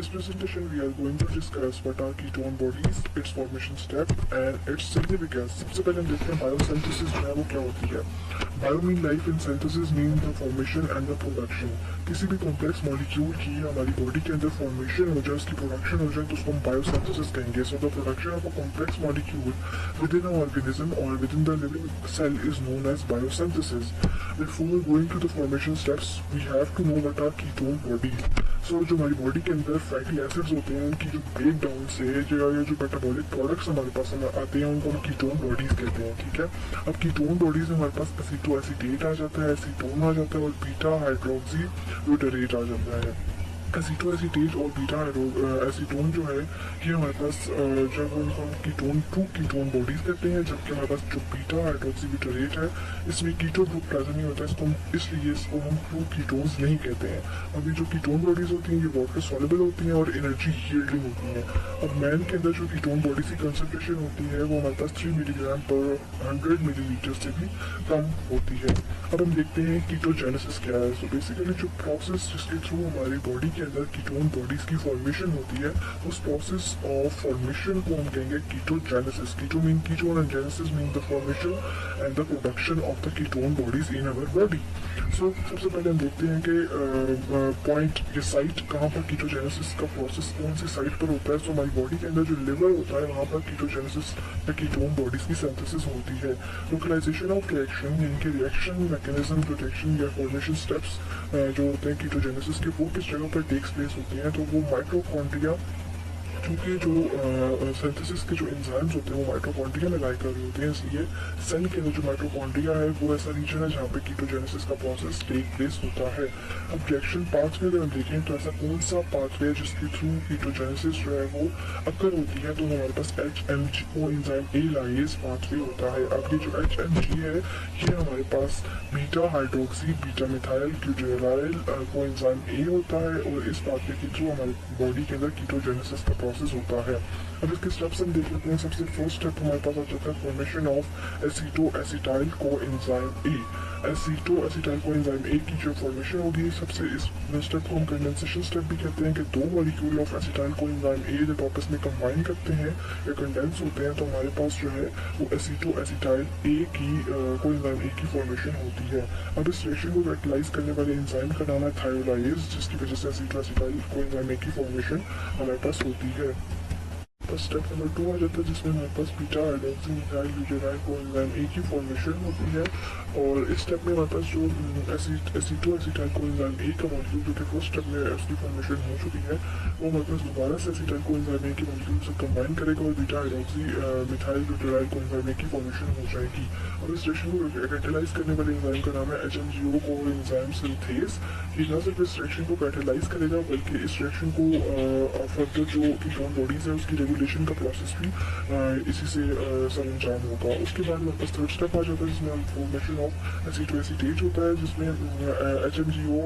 this presentation we are going to discuss what are ketone bodies, its formation step and its significance. सबसे पहले हम देखते हैं biosynthesis जो है वो क्या होती है। Bio mean life in synthesis mean the formation and the production. किसी भी कॉम्प्लेक्स मॉलिक्यूल की हमारी बॉडी के अंदर फॉर्मेशन हो जाए, उसकी प्रोडक्शन हो जाए तो उसको हम बायोसिंथेसिस कहेंगे। So the production of a complex molecule within an organism or within the living cell is known as biosynthesis. Before going to the formation steps, we have to know what are ketone bodies. So जो हमारी body के अंदर fatty acids होते हैं उनकी जो break down से जो मेटाबॉलिक प्रोडक्ट्स हमारे पास आते हैं उनको हम कीटोन बॉडीज कहते हैं। ठीक है, अब कीटोन बॉडीज में हमारे पास एसीटो एसीटेट आ जाता है, एसीटोन आ जाता है और बीटा हाइड्रोक्सी ब्यूटारेट आ जाता है। एसीटो एसीटेट और बीटा एसीटोन जो है ये हमारे पास जब उनको हम कीटोन टू कीटोन बॉडीज कहते हैं, जबकि हमारे पास जो बीटा हाइड्रोक्सी ब्यूटारेट है इसमें कीटो ग्रुप प्रेजेंट नहीं होता है, इसको हम इसलिए इसको हम टू कीटोन्स नहीं कहते हैं। अभी जो कीटोन बॉडीज होती हैं ये वाटर सॉल्युबल होती हैं और एनर्जी यील्डिंग होती हैं। अब मैन के अंदर जो कीटोन बॉडीज की कंसंट्रेशन होती है वो हमारे पास 3 मिलीग्राम पर 100 मिलीलीटर से भी कम होती है। अब हम देखते हैं कीटोजेनेसिस क्या है। सो बेसिकली जो प्रोसेस जिसके थ्रू हमारी बॉडी के अंदर कीटोन बॉडीज की फॉर्मेशन होती है उस प्रोसेस ऑफ फॉर्मेशन को हम कहेंगे ketogenesis. Keto mean ketone and genesis mean the formation and the production of the ketone bodies in our body. So सबसे पहले हम देखते हैं कि पॉइंट ये साइट कहाँ पर कीटोजेनेसिस का प्रोसेस कौन सी साइट पर होता है। सो हमारी बॉडी के अंदर जो लिवर होता है वहाँ पर कीटोजेनेसिस या कीटोन बॉडीज की सिंथेसिस होती है। लोकलाइजेशन ऑफ रिएक्शन यानी कि रिएक्शन मैकेनिज्म प्रोटेक्शन या फॉर्मेशन स्टेप्स जो होते हैं कीटोजेनेसिस के वो किस जगह पर टेक्स प्लेस होती हैं, तो वो माइटोकॉन्ड्रिया, क्योंकि जो सिंथेसिस के जो एंजाइम्स होते हैं वो माइटोकॉन्ड्रिया में लाई कर रहे होते हैं, इसलिए सेल के अंदर जो माइटोकॉन्ड्रिया है वो ऐसा रीजन है जहाँ पे कीटोजेनेसिस का प्रोसेस टेक प्लेस होता है। अब रिएक्शन पाथवे अगर हम देखें तो ऐसा कौन सा पाथवे है जिसके थ्रू कीटोजेनेसिस जो है वो अक्कर होती है, तो हमारे पास HMG enzyme A lies pathway होता है। अब ये जो HMG है ये हमारे पास बीटा हाइड्रोक्सी बीटा मिथाइल ग्लूटाराइल को एंजाइम ए होता है और इस पाथवे के थ्रू हमारी बॉडी के अंदर कीटोजेनेसिस का प्रोसेस होता है। अब इसके स्टेप्स हम देख लेते हैं। सबसे फर्स्ट स्टेप हमारे पास आ जाता है formation of aceto acetyl coenzyme A. Aceto acetyl coenzyme ए की जो फॉर्मेशन होगी सबसे इस स्टेप को हम कंडेंसेशन स्टेप भी कहते हैं कि दो molecule of acetyl coenzyme ए जब आपस में कंबाइन करते हैं या कंडेंस होते हैं तो हमारे पास जो है वो एसीटो एसिटाइल ए की को एंजाइम ए की फॉर्मेशन होती है। अब इस रिएक्शन को कैटलाइज करने वाले एंजाइम का नाम है थायोलाइज, जिसकी वजह से एसीटो एसिटाइल को एंजाइम ए की फॉर्मेशन हमारे पास होती है। स्टेप नंबर 2 आ जाता है जिसमें हमारे पास बीटा हाइड्रोक्सी मिथाइल ग्लूटाराइल को एंजाइम ए की फॉर्मेशन होती है और इस स्टेप में हमारे पास जो एसीटो एसिटाइल को एंजाइम ए का मॉलिक्यूल जो कि फर्स्ट स्टेप में उसकी फॉर्मेशन हो चुकी है वो हमारे पास दोबारा से एसिटाइल को एंजाइम ए के मॉलिक्यूल से कंबाइन करेगा और बीटा हाइड्रोक्सी मिथाइल ग्लूटाराइल को एंजाइम ए की फॉर्मेशन हो जाएगी। और इस रिएक्शन को कैटेलाइज करने वाले एंजाइम का नाम है HMGO को एंजाइम सिंथेस। ये न सिर्फ इस रिएक्शन को कैटेलाइज करेगा बल्कि इस रिएक्शन को फर्दर जो कीटोन बॉडीज है उसकी रेगुलेशन का प्रोसेस भी इसी से सरंजाम होगा। उसके बाद हमारे पास थर्ड स्टेप आ जाता है जिसमें फॉर्मेशन ऑफ एसीटो एसीटेट होता है जिसमें HMGO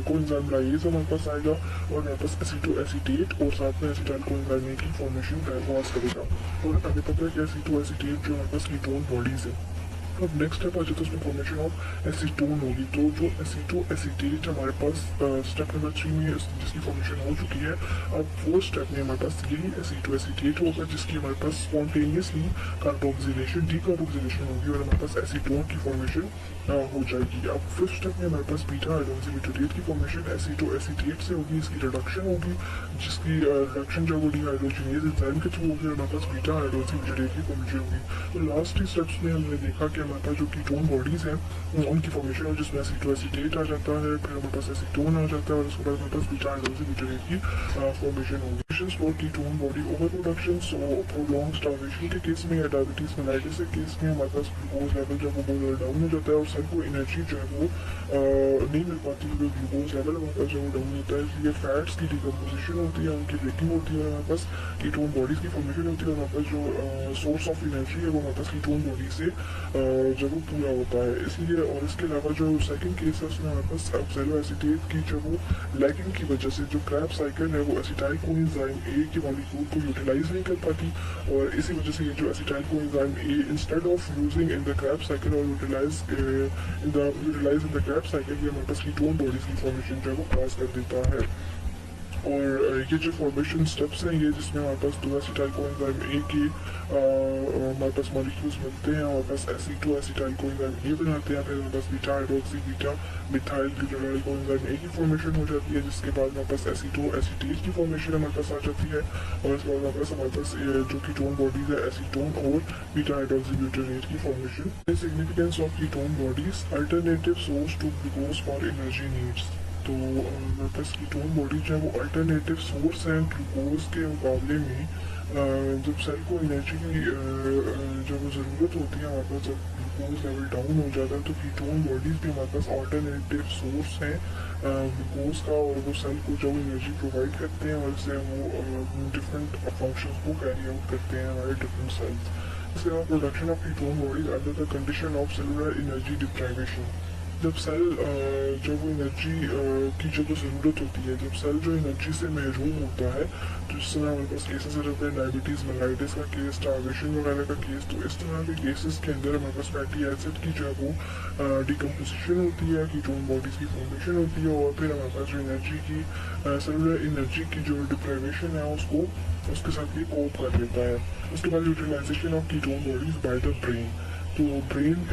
को एंजाइम लाइज हमारे पास आएगा और हमारे पास एसीटो एसीटेट और साथ में एसिटाइल को एंजाइम ए की फॉर्मेशन कॉज करेगा। और आगे पता है कि एसीटो एसीटेट जो हमारे पास कीटोन बॉडीज है। अब नेक्स्ट स्टेप आ जाता है उसमें फॉर्मेशन ऑफ एसीटोन होगी। तो जो एसीटो एसीटेट हमारे पास स्टेप नंबर 3 में जिसकी फॉर्मेशन हो चुकी है, अब फोर्थ स्टेप में हमारे पास यही एसीटो एसीटेट होगा जिसकी हमारे पास स्पॉन्टेनियसली कार्बोक्सिलेशन डीकार्बोक्सिलेशन होगी और हमारे पास एसीटोन की फॉर्मेशन हो जाएगी। अब फिफ्थ स्टेप में हमारे पास बीटा हाइड्रोक्सी ब्यूटारेट की फॉर्मेशन एसीटो एसीटेट से होगी, इसकी रिडक्शन होगी जिसकी रिडक्शन जो वो डीहाइड्रोजनेज एंजाइम के थ्रू होगी और हमारे पास बीटा हाइड्रोक्सी ब्यूटारेट की फॉर्मेशन होगी। तो लास्ट 3 स्टेप्स में हमने देखा कि हमारे पास जो कीटोन बॉडीज हैं उनकी फॉर्मेशन है जिसमें एसीटो एसीटेट आ जाता है, फिर हमारे पास एसीटोन आ जाता है और उसके बाद हमारे पास बीटा हाइड्रोक्सी ब्यूटारेट की फॉर्मेशन होगी। For ketone body over production, so prolong starvation के केस में या डायबिटीज मेलाइटिस के केस में हमारे पास ग्लूकोज लेवल जब वो बहुत डाउन हो जाता है और सेल को एनर्जी जो है वो नहीं मिल पाती क्योंकि ग्लूकोज लेवल हमारे पास जो वो डाउन होता है, इसलिए फैट्स की डिकम्पोजिशन होती है, उनकी ब्रेकिंग होती है और हमारे पास कीटोन बॉडीज की फॉर्मेशन होती है और हमारे पास जो सोर्स ऑफ एनर्जी है वो हमारे पास कीटोन बॉडी से जब वो पूरा होता है। इसलिए और इसके अलावा जो सेकंड केस है उसमें हमारे पास ऑक्सैलो एसीटेट की जो वो लैकिंग की वजह से जो क्रैब साइकिल है वो एसिटाइल को एंजाइम ए के मॉलिक्यूल को यूटिलाइज नहीं कर पाती और इसी वजह से ये जो acetyl coenzyme A instead of using in the Krebs cycle और utilise in the Krebs cycle ये हमारे पास कीटोन बॉडीज की फॉर्मेशन जो है वो कॉज कर देता है। और ये जो फॉर्मेशन स्टेप्स हैं ये जिसमें हमारे पास दो एसिटाइल कोएंजाइम ए के हमारे पास मॉलिक्यूल्स मिलते हैं, हमारे पास एसिटो एसिटाइल कोएंजाइम ए बनाते हैं, फिर हमारे पास beta hydroxy beta methyl butyl coenzyme A की फॉर्मेशन हो जाती है, जिसके बाद हमारे पास एसिटो एसिटेट की फॉर्मेशन हमारे पास आ जाती है, और इसके बाद हमारे पास जो कीटोन बॉडीज है एसीटोन और बीटा हाइड्रोक्सी ब्यूटानेट की formation. Significance of ketone bodies, alternative source to glucose for energy needs. तो हमारे पास कीटोन बॉडी जो है वो अल्टरनेटिव सोर्स है ग्लूकोज के मुकाबले में। जब सेल को एनर्जी की जब ज़रूरत होती है हमारे पास, जब ग्लूकोज लेवल डाउन हो जाता है, तो कीटोन बॉडीज भी हमारे पास अल्टरनेटिव सोर्स हैं ग्लूकोज का, और वो सेल को जो एनर्जी प्रोवाइड करते हैं और इससे वो डिफरेंट फंक्शंस को कैरी आउट करते हैं हमारे डिफरेंट सेल्स। इसके अलावा production of ketone bodies under the condition of cellular energy deprivation. जब सेल जब वो एनर्जी की जब ज़रूरत होती है, जब सेल जो एनर्जी से महरूम होता है, तो इस तरह हमारे पास केसेस रहते हैं डायबिटीज़ मेलाइटिस का केस, स्टार्वेशन वगैरह का केस। तो इस तरह के केसेस के अंदर हमारे पास फैटी एसिड की जो है वो डिकम्पोजिशन होती है, कीटोन बॉडीज़ की फॉर्मेशन होती है, और फिर हमारे पास जो एनर्जी की सेलुलर एनर्जी की जो डिप्राइवेशन है उसके साथ भी कोप कर लेता है। उसके बाद utilization of ketone bodies by the brain. तो ब्रेन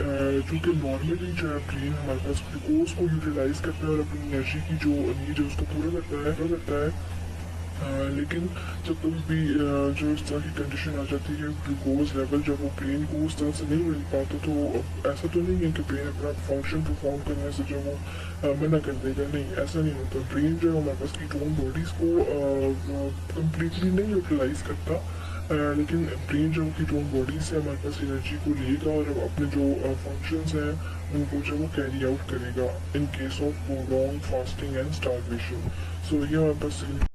चूँकि नॉर्मली जो है ब्रेन हमारे पास ग्लूकोज को यूटिलाइज करता है और अपनी एनर्जी की जो नीड है उसको पूरा करता है। लेकिन जब कभी भी जो इस तरह की कंडीशन आ जाती है, ग्लूकोज लेवल जब वो ब्रेन को उस तरह से नहीं मिल पाता, तो ऐसा तो नहीं है कि ब्रेन अपना फंक्शन परफॉर्म करने से जो वो मना कर देगा, नहीं, ऐसा नहीं होता। ब्रेन जो है हमारे पास कीटोन बॉडीज़ को कम्प्लीटली नहीं यूटिलाइज करता, लेकिन ब्रेन जो कीटोन बॉडी से हमारे पास एनर्जी को लेगा और अपने जो फंक्शंस हैं उनको जो वो कैरी आउट करेगा in case of prolong fasting and starvation. So ये हमारे पास